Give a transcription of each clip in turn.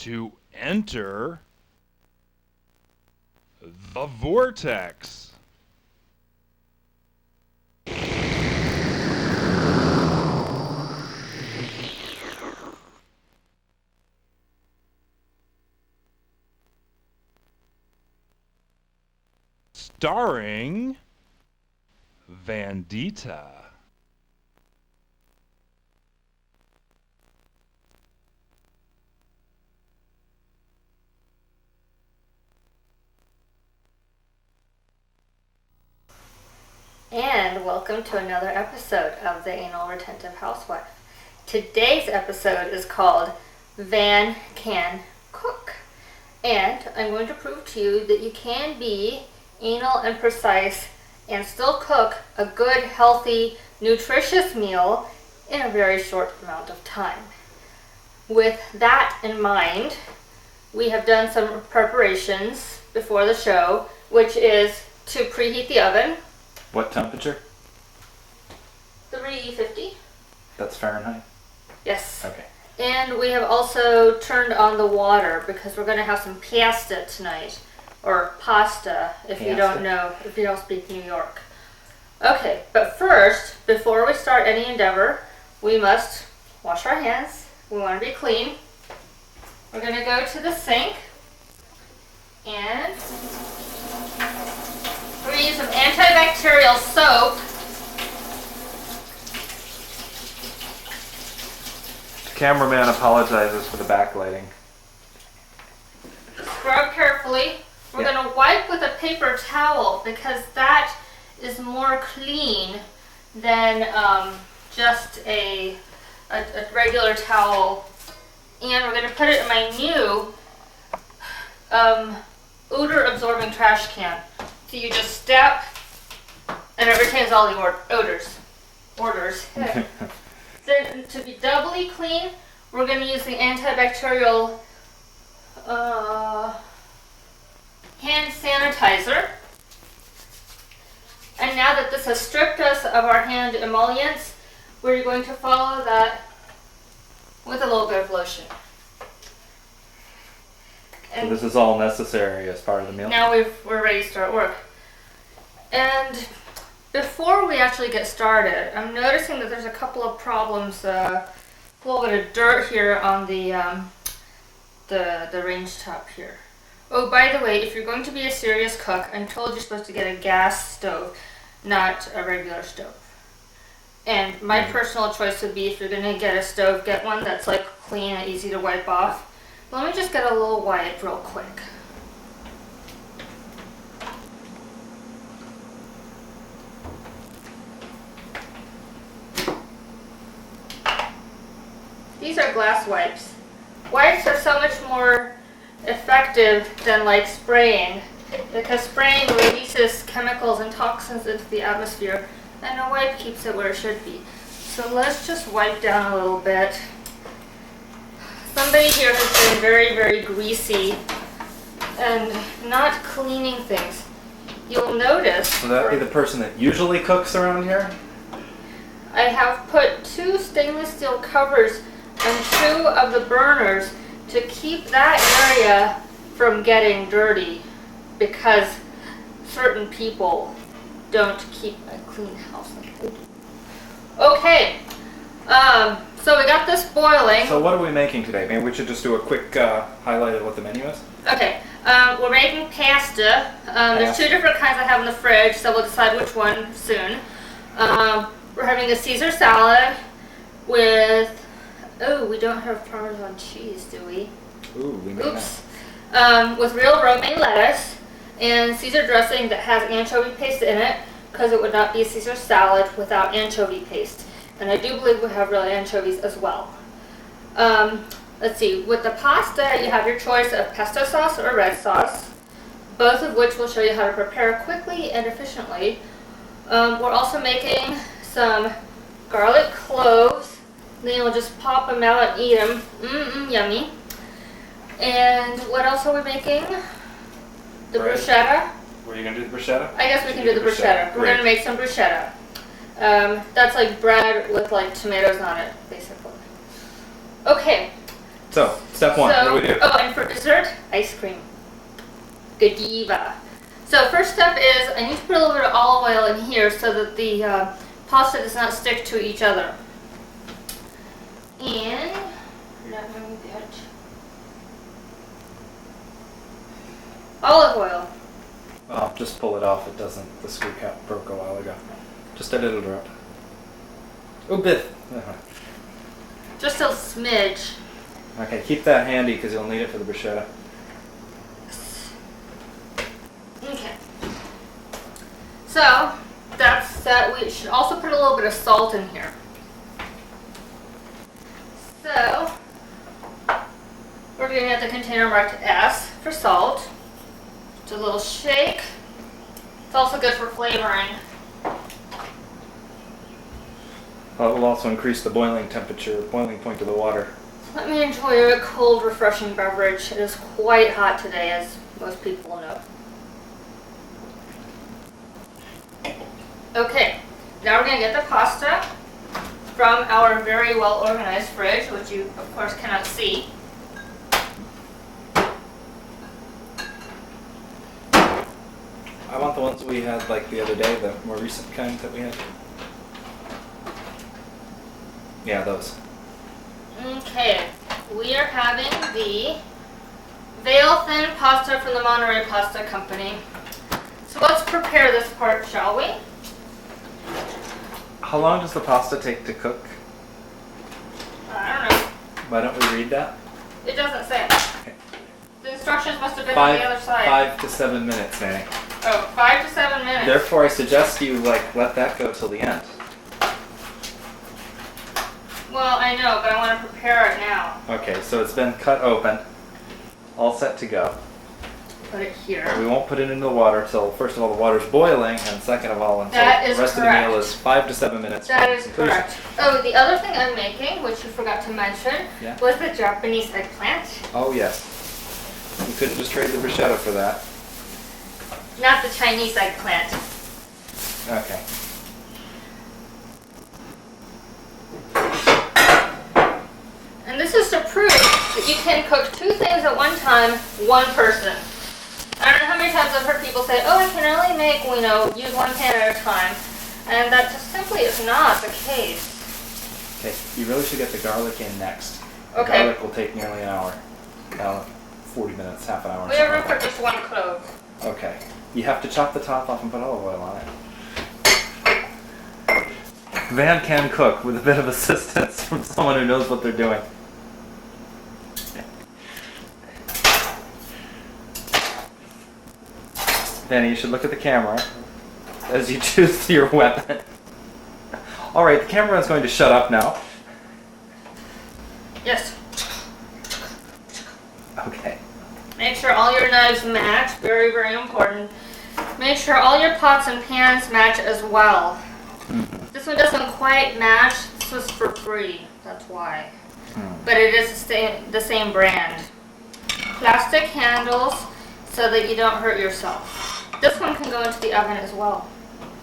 to enter the vortex. Starring Vandita. And welcome to another episode of the Anal Retentive Housewife. Today's episode is called Van Can Cook. And I'm going to prove to you that you can be anal and precise and still cook a good, healthy, nutritious meal in a very short amount of time. With that in mind, we have done some preparations before the show, which is to preheat the oven. What temperature? 350. That's Fahrenheit? Yes. Okay. And we have also turned on the water because we're going to have some pasta tonight. Or pasta, if you don't know, if you don't speak New York. Okay, but first, before we start any endeavor, we must wash our hands. We want to be clean. We're going to go to the sink and we're going to use some antibacterial soap. The cameraman apologizes for the backlighting. Scrub carefully. We're going to wipe with a paper towel because that is more clean than just a regular towel. And we're going to put it in my new odor-absorbing trash can. So you just step, and it retains all the odors. Then to be doubly clean, we're going to use the antibacterial hand sanitizer. And now that this has stripped us of our hand emollients, we're going to follow that with a little bit of lotion. And So this is all necessary as part of the meal? now we're ready to start work. And before we actually get started, I'm noticing that there's a couple of problems, a little bit of dirt here on the range top here. Oh, by the way, if you're going to be a serious cook, I'm told you're supposed to get a gas stove, not a regular stove. And my personal choice would be, if you're going to get a stove, get one that's like clean and easy to wipe off. Let me just get a little wipe real quick. These are glass wipes. Wipes are so much more effective than like spraying, because spraying releases chemicals and toxins into the atmosphere, and a wipe keeps it where it should be. So let's just wipe down a little bit. Somebody here has been very, very greasy and not cleaning things. You'll notice. Would that be the person that usually cooks around here? I have put 2 stainless steel covers and 2 of the burners to keep that area from getting dirty, because certain people don't keep a clean house like I do. Okay, so we got this boiling. So what are we making today? Maybe we should just do a quick highlight of what the menu is? Okay, we're making pasta. There's 2 different kinds I have in the fridge, so we'll decide which one soon. We're having a Caesar salad with, oh, we don't have Parmesan cheese, do we? Ooh, we may Oops. With real romaine lettuce and Caesar dressing that has anchovy paste in it, because it would not be a Caesar salad without anchovy paste. And I do believe we have real anchovies as well. Let's see, with the pasta, you have your choice of pesto sauce or red sauce, both of which will show you how to prepare quickly and efficiently. We're also making some garlic cloves. Then you'll just pop them out and eat them. Yummy. And what else are we making? The bruschetta. Were you going to do the bruschetta? I guess we can do the bruschetta. We're going to make some bruschetta. That's like bread with like tomatoes on it, basically. Okay, So, step one, what do we do? Oh, and for dessert, ice cream. Godiva. So first step is I need to put a little bit of olive oil in here so that the pasta does not stick to each other. And let me get olive oil. Well, just pull it off. It doesn't. The screw cap broke a while ago. Just a little drop. Oh, bit. Just a smidge. Okay, keep that handy because you'll need it for the bruschetta. Okay. So that's that. We should also put a little bit of salt in here. So we're going to get the container marked S for salt. Just a little shake. It's also good for flavoring. Well, it will also increase the boiling temperature, boiling point of the water. Let me enjoy a cold, refreshing beverage. It is quite hot today, as most people know. Okay, now we're going to get the pasta from our very well organized fridge, which you of course cannot see. I want the ones we had like the other day, the more recent kind that we had. Yeah, those. Okay, we are having the veil thin pasta from the Monterey Pasta Company. So let's prepare this part, shall we? How long does the pasta take to cook? I don't know. Why don't we read that? It doesn't say. Okay. The instructions must have been on the other side. 5 to 7 minutes, Manny. Oh, 5 to 7 minutes. Therefore, I suggest you let that go till the end. Well, I know, but I want to prepare it now. Okay, so it's been cut open, all set to go. Put it here. We won't put it into the water till, first of all, the water's boiling, and second of all, until That is the rest correct. of the meal is 5 to 7 minutes. That from is conclusion. correct. Oh, the other thing I'm making, which you forgot to mention, Yeah. was the Japanese eggplant. Oh, yes. You could just trade the bruschetta for that. Not the Chinese eggplant. Okay. And this is to prove that you can cook two things at one time, one person. I don't know how many times I've heard people say, oh, I can only make, use one pan at a time. And that just simply is not the case. Okay, you really should get the garlic in next. The Okay. garlic will take nearly an hour. 40 minutes, half an hour. We have room something for like just one clove. that. Okay. You have to chop the top off and put olive oil on it. Van can cook with a bit of assistance from someone who knows what they're doing. Danny, you should look at the camera as you choose your weapon. Alright, the camera is going to shut up now. Yes. Okay. Make sure all your knives match. Very, very important. Make sure all your pots and pans match as well. This one doesn't quite match. This was for free. That's why. But it is the same brand. Plastic handles so that you don't hurt yourself. This one can go into the oven as well.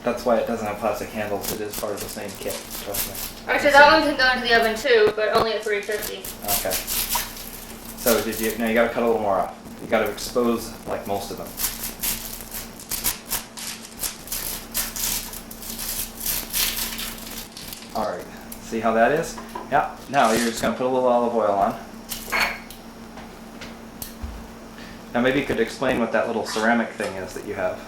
That's why it doesn't have plastic handles. It is part of the same kit. Trust me. Actually, that one can go into the oven too, but only at 350. Okay. So now you gotta cut a little more off. You gotta expose like most of them. Alright. See how that is? Yeah. Now you're just gonna put a little olive oil on. Now maybe you could explain what that little ceramic thing is that you have.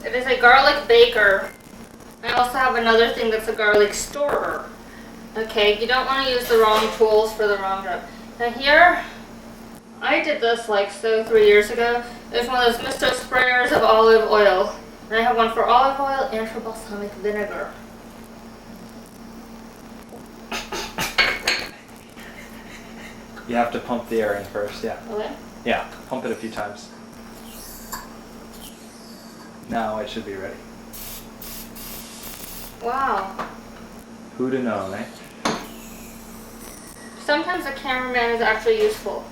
It is a garlic baker. I also have another thing that's a garlic storer. Okay, you don't want to use the wrong tools for the wrong job. Now here, I did this like 3 years ago. There's one of those Mister sprayers of olive oil. And I have one for olive oil and for balsamic vinegar. You have to pump the air in first, yeah. Okay? Yeah, pump it a few times. Now it should be ready. Wow. Who'd have known, eh? Sometimes a cameraman is actually useful.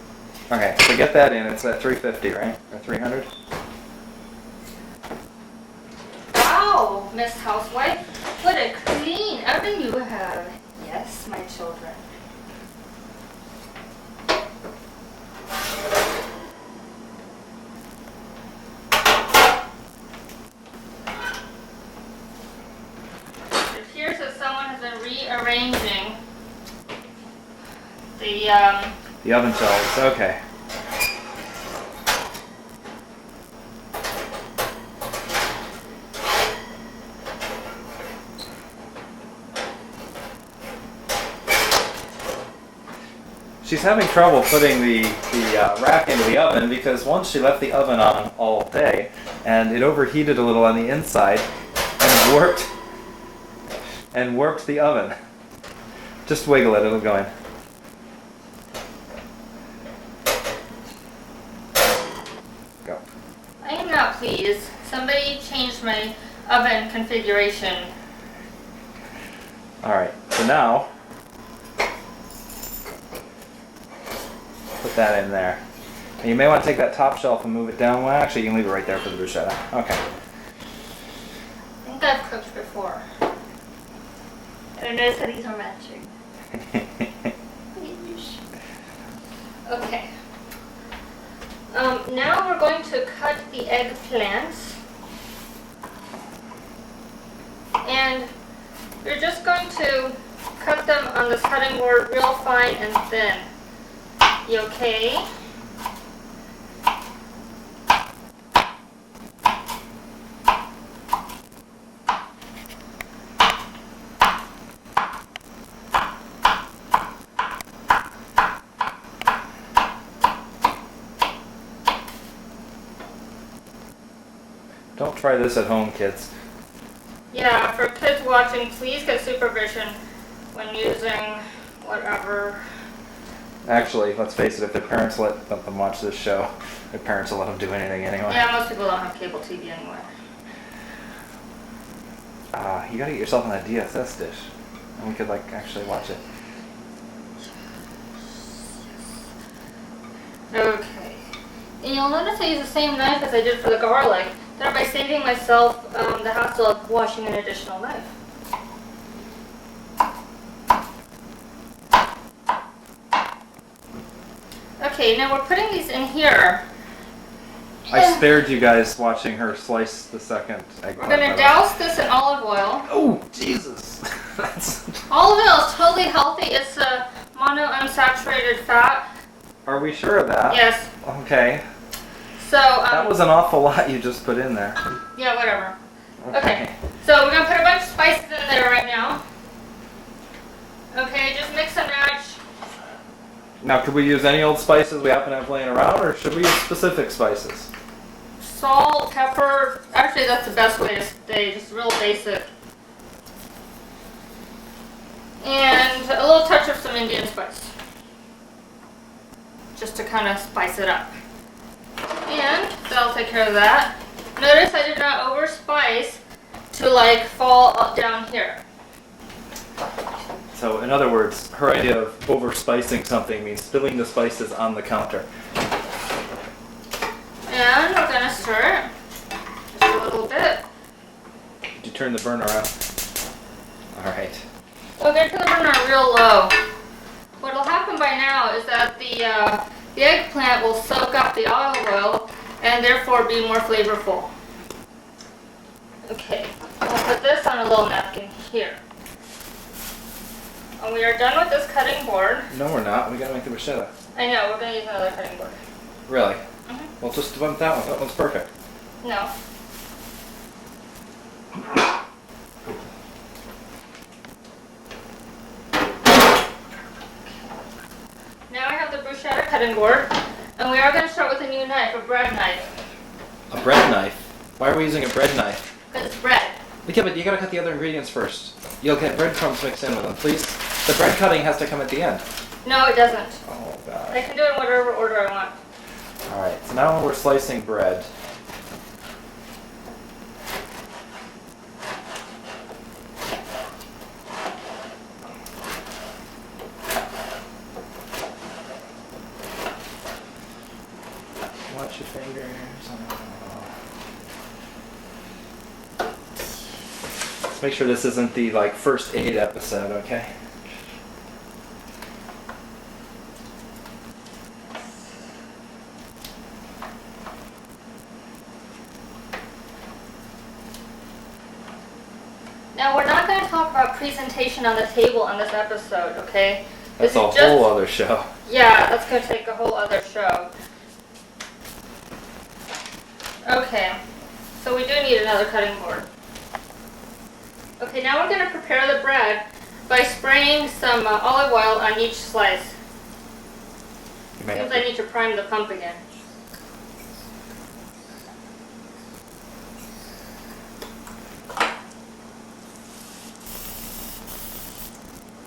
Okay, so get that in. It's at 350, right? Or 300? Wow, Miss Housewife. What a clean oven you have. Yes, my children. arranging the The oven shelves. Okay. She's having trouble putting the rack into the oven because once she left the oven on all day and it overheated a little on the inside and warped the oven. Just wiggle it, it'll go in. Go. I am not pleased. Somebody changed my oven configuration. Alright, so now put that in there. And you may want to take that top shelf and move it down. Well, actually, you can leave it right there for the bruschetta. Okay. I think I've cooked before. And I noticed that these are matching. Okay. Now we're going to cut the eggplants. And you're just going to cut them on this cutting board real fine and thin. You okay? Don't try this at home, kids. Yeah, for kids watching, please get supervision when using whatever. Actually, let's face it, if their parents let them watch this show, their parents will let them do anything anyway. Yeah, most people don't have cable TV anyway. You gotta get yourself on a DSS dish. And we could, like, actually watch it. Okay. And you'll notice I use the same knife as I did for the garlic, thereby saving myself the hassle of washing an additional knife. Okay, now we're putting these in here. I spared you guys watching her slice the second eggplant. We're going to douse this in olive oil. Oh, Jesus! Olive oil is totally healthy. It's a monounsaturated fat. Are we sure of that? Yes. Okay. So, That was an awful lot you just put in there. yeah, whatever. Okay. So we're going to put a bunch of spices in there right now. Okay, just mix and match. Now, could we use any old spices we happen to have laying around, or should we use specific spices? Salt, pepper. Actually, that's the best way to stay. Just real basic. And a little touch of some Indian spice. Just to kind of spice it up. And that'll take care of that. Notice I did not overspice to like fall down here. So, in other words, her idea of over-spicing something means spilling the spices on the counter. And we're going to stir it just a little bit. Did you turn the burner on? Alright. We'll get to the burner real low. What will happen by now is that the eggplant will soak up the olive oil and therefore be more flavorful. Okay, we'll put this on a little napkin here. And we are done with this cutting board. No, we're not. We gotta make the bruschetta. I know, we're going to use another cutting board. Really? Mm-hmm. Well, just want that one. That one's perfect. No. Now I have the bruschetta cutting board, and we are going to start with a new knife, a bread knife. A bread knife? Why are we using a bread knife? Because it's bread. Yeah, but you gotta cut the other ingredients first. You'll get breadcrumbs mixed in with them, please. The bread cutting has to come at the end. No, it doesn't. Oh, I God. can do it in whatever order I want. Alright, so now we're slicing bread. Watch your fingers. Let's make sure this isn't the first aid episode, okay? Now we're not going to talk about presentation on the table on this episode, okay? That's This a is just- whole other show. Yeah, that's going to take a whole other show. Okay, so we do need another cutting board. Okay, now we're going to prepare the bread by spraying some olive oil on each slice. You may have Seems I to, need to prime the pump again.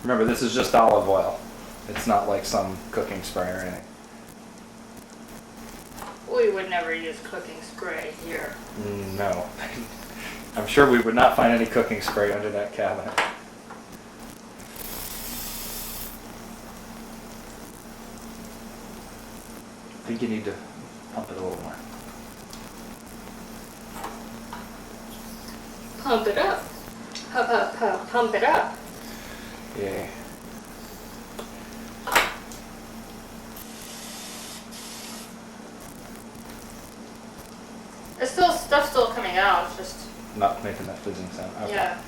remember, this is just olive oil. It's not like some cooking spray or anything. We would never use cooking spray here. No. I'm sure we would not find any cooking spray under that cabinet. I think you need to pump it a little more. Pump it up. Pump it up. Yay. It's still stuff's still coming out. It's just Not making that fizzing sound. Okay. yeah.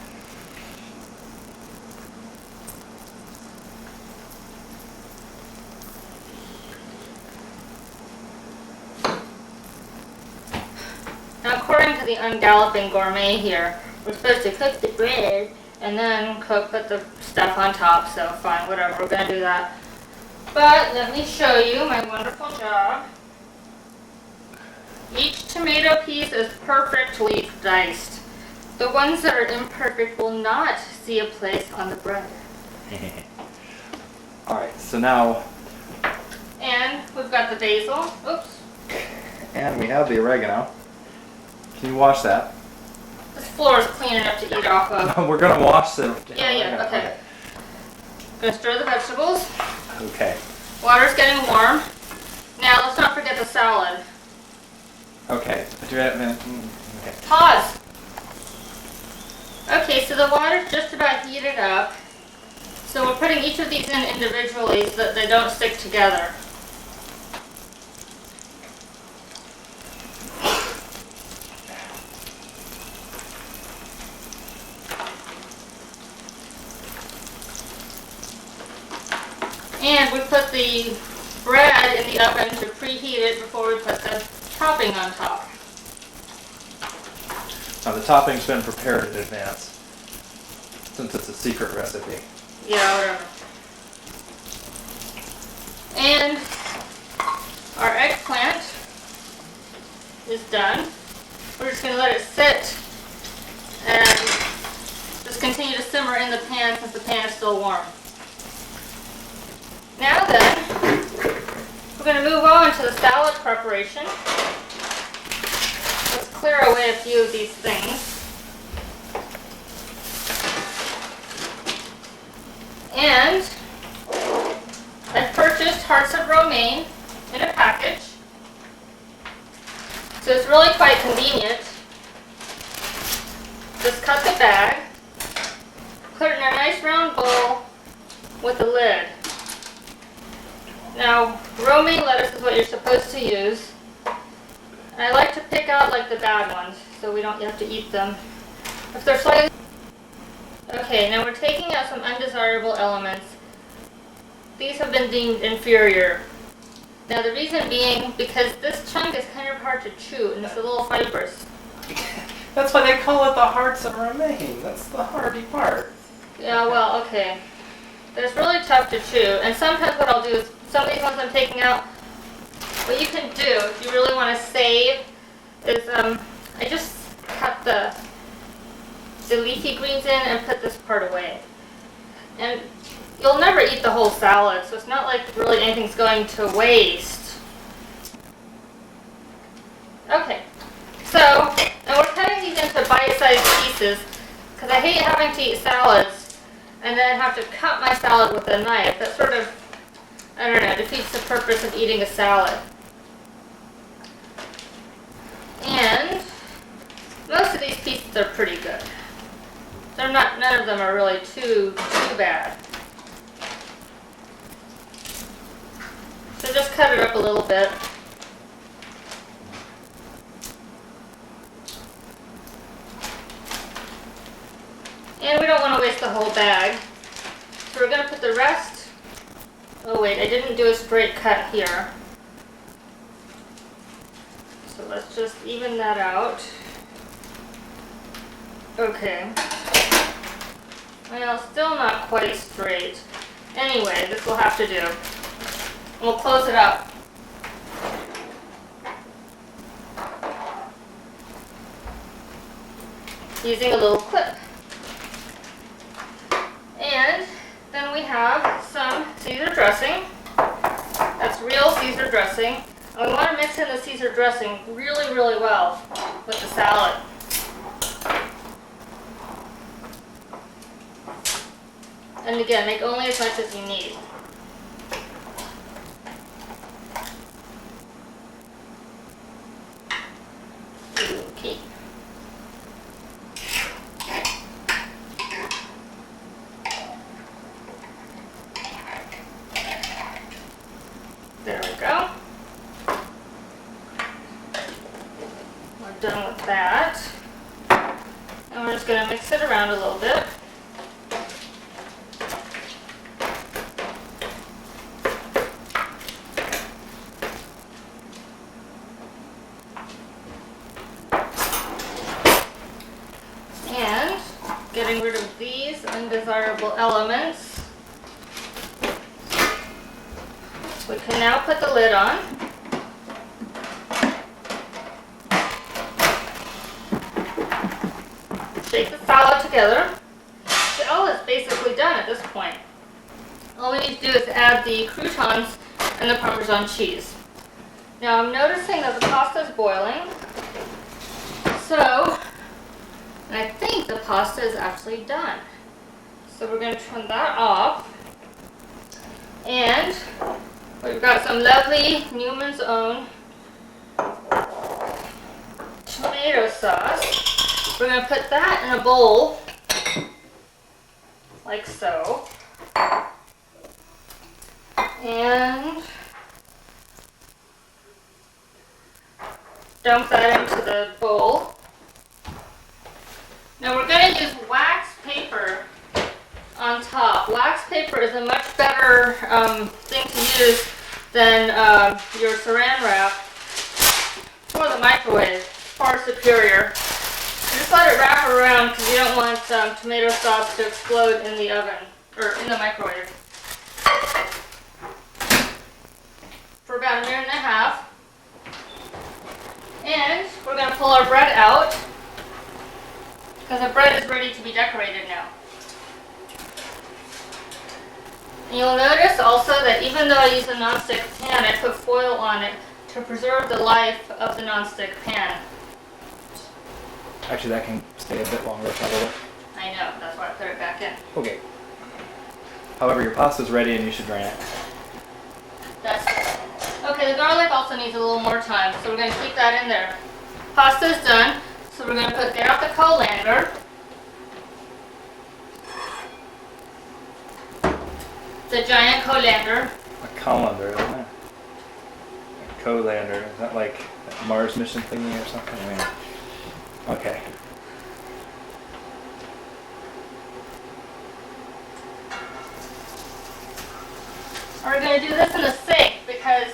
Now, according to the Ungalloping Gourmet here, we're supposed to cook the bread and then put the stuff on top. So fine, whatever. We're gonna do that. But let me show you my wonderful job. Each tomato piece is perfectly diced. The ones that are imperfect will not see a place on the bread. Alright, so now, And we've got the basil. Oops. and we have the oregano. Can you wash that? This floor is clean enough to eat off of. We're gonna wash the Yeah, okay. Gonna stir the vegetables. Okay. Water's getting warm. Now let's not forget the salad. Okay. Do you have okay. Pause. Okay, so the water's just about heated up. So we're putting each of these in individually so that they don't stick together. And we put the bread in the oven to preheat it before we put the topping on top. Now the topping's been prepared in advance, since it's a secret recipe. Yeah, whatever. And our eggplant is done. We're just going to let it sit and just continue to simmer in the pan since the pan is still warm. Now then, we're going to move on to the salad preparation. Let's clear away a few of these things. And I've purchased hearts of romaine in a package. So it's really quite convenient. Just cut the bag, put it in a nice round bowl with a lid. Now, romaine lettuce is what you're supposed to use. And I like to pick out like the bad ones so we don't have to eat them. If they're slightly... Okay, now we're taking out some undesirable elements. These have been deemed inferior. Now the reason being because this chunk is kind of hard to chew and it's a little fibrous. That's why they call it the hearts of romaine. That's the hardy part. Yeah, well, okay. But it's really tough to chew. And sometimes what I'll do is, some of these ones I'm taking out, what you can do if you really want to save is I just cut the leafy greens in and put this part away. And you'll never eat the whole salad, so it's not like really anything's going to waste. Okay, so now we're cutting these into bite-sized pieces because I hate having to eat salads and then have to cut my salad with a knife. That sort of, I don't know, defeats the purpose of eating a salad. And most of these pieces are pretty good. They're not, none of them are really too bad. So just cut it up a little bit. And we don't want to waste whole bag. So we're going to put the rest. Oh wait, I didn't do a straight cut here. So let's just even that out. Okay. Well, still not quite straight. Anyway, this will have to do. We'll close it up. Using a little clip. And then we have some Caesar dressing. That's real Caesar dressing. And we want to mix in the Caesar dressing really, really well with the salad. And again, make only as much as you need. Okay. There we go. We're done with that. And we're just going to mix it around a little bit. And getting rid of these undesirable elements. We can now put the lid on. Shake the salad together. Oh, it's basically done at this point. All we need to do is add the croutons and the Parmesan cheese. Now I'm noticing that the pasta is boiling. So, I think the pasta is actually done. So we're going to turn that off. And we've got some lovely Newman's Own tomato sauce. We're going to put that in a bowl, like so. And dump that into the bowl. Now we're going to use wax paper on top. Wax paper is a much better thing to use than your saran wrap for the microwave. Far superior. Just let it wrap around because you don't want tomato sauce to explode in the oven or in the microwave. For about a minute and a half. And we're going to pull our bread out because the bread is ready to be decorated now. And you'll notice also that even though I use a nonstick pan, I put foil on it to preserve the life of the nonstick pan. Actually, that can stay a bit longer probably. I know, that's why I put it back in. Okay. However, your pasta's ready and you should drain it. That's okay, the garlic also needs a little more time, so we're going to keep that in there. Pasta's done, so we're going to get out the colander. The giant colander. A colander, isn't it? A colander. Is that like a Mars mission thingy or something? I mean, okay. We're going to do this in the sink because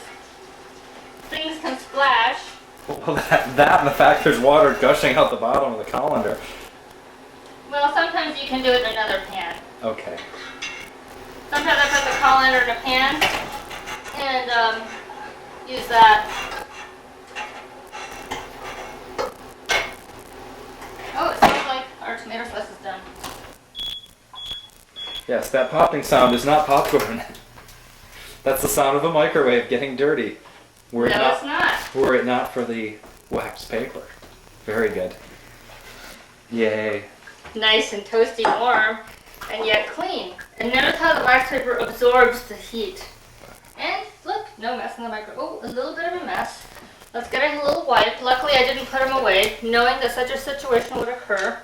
things can splash. Well, that and the fact there's water gushing out the bottom of the colander. Well, sometimes you can do it in another pan. Okay. Sometimes I put the colander in a pan and use that. Oh, it sounds like our tomato sauce is done. Yes, that popping sound is not popcorn. That's the sound of a microwave getting dirty. Were No, it's not. Were it not for the wax paper. Very good. Yay. Nice and toasty warm and yet clean. And notice how the wax paper absorbs the heat. And look, no mess in the microwave. Oh, a little bit of a mess. Let's get a little wipe. Luckily I didn't put them away, knowing that such a situation would occur.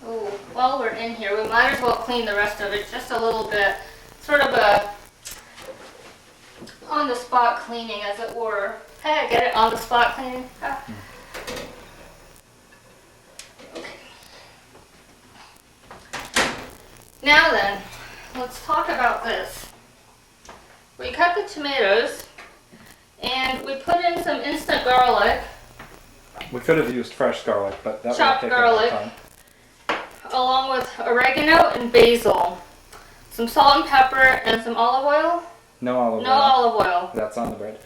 Oh, while we're in here, we might as well clean the rest of it just a little bit. Sort of a on-the-spot cleaning, as it were. Hey, I get it on the spot cleaning. Ah. Okay. Now then, let's talk about this. We cut the tomatoes and we put in some instant garlic, We could have used fresh garlic, but that would have chopped taken a lot of garlic, time. along with oregano and basil, some salt and pepper, and some olive oil. No olive No oil. olive oil. That's on the bread.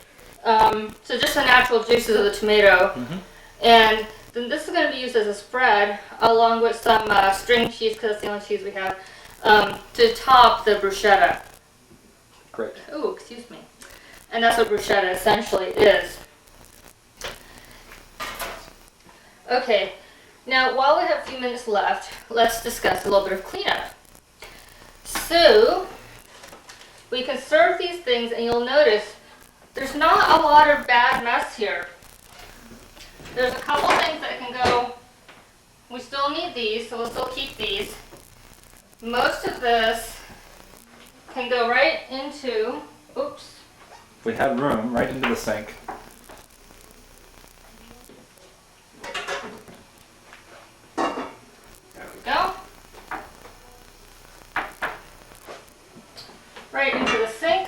So just the natural juices of the tomato. Mm-hmm. And then this is going to be used as a spread, along with some string cheese, because that's the only cheese we have, to top the bruschetta. Great. Ooh, excuse me. And that's what bruschetta essentially is. Okay, now while we have a few minutes left, let's discuss a little bit of cleanup. So, we can serve these things and you'll notice there's not a lot of bad mess here. There's a couple things that can go, we still need these, so we'll still keep these. Most of this can go right into, oops, We had room right into the sink. there we go. Right into the sink.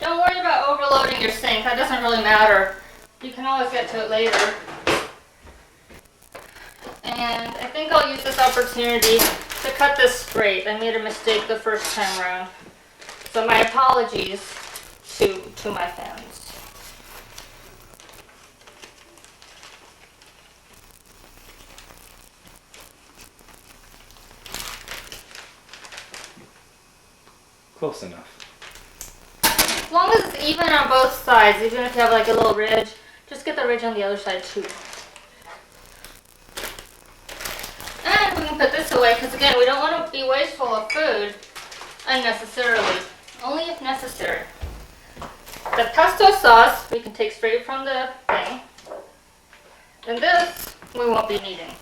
Don't worry about overloading your sink, that doesn't really matter. You can always get to it later. And I think I'll use this opportunity to cut this straight. I made a mistake the first time around. So my apologies to my fans. Close enough. As long as it's even on both sides, even if you have like a little ridge, just get the ridge on the other side too. And we can put this away because again, we don't want to be wasteful of food unnecessarily, only if necessary. The pesto sauce we can take straight from the thing, and this we won't be needing.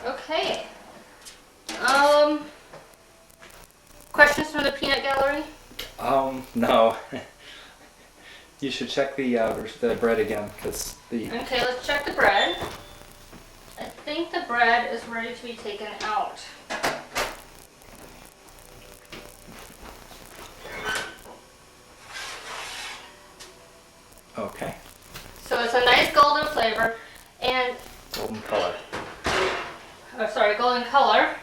Okay. Questions from the peanut gallery? No. You should check the bread again, because the... Okay, let's check the bread. I think the bread is ready to be taken out. Okay. So it's a nice golden flavor and, Golden color. golden color.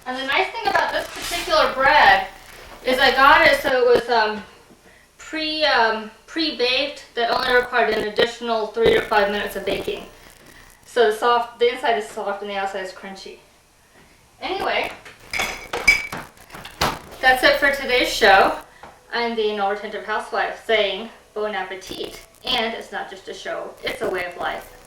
And the nice thing about this particular bread is I got it so it was pre-baked that only required an additional 3 to 5 minutes of baking. So the inside is soft and the outside is crunchy. Anyway, that's it for today's show. I'm the Anal Retentive Housewife saying bon appetit. And it's not just a show, it's a way of life.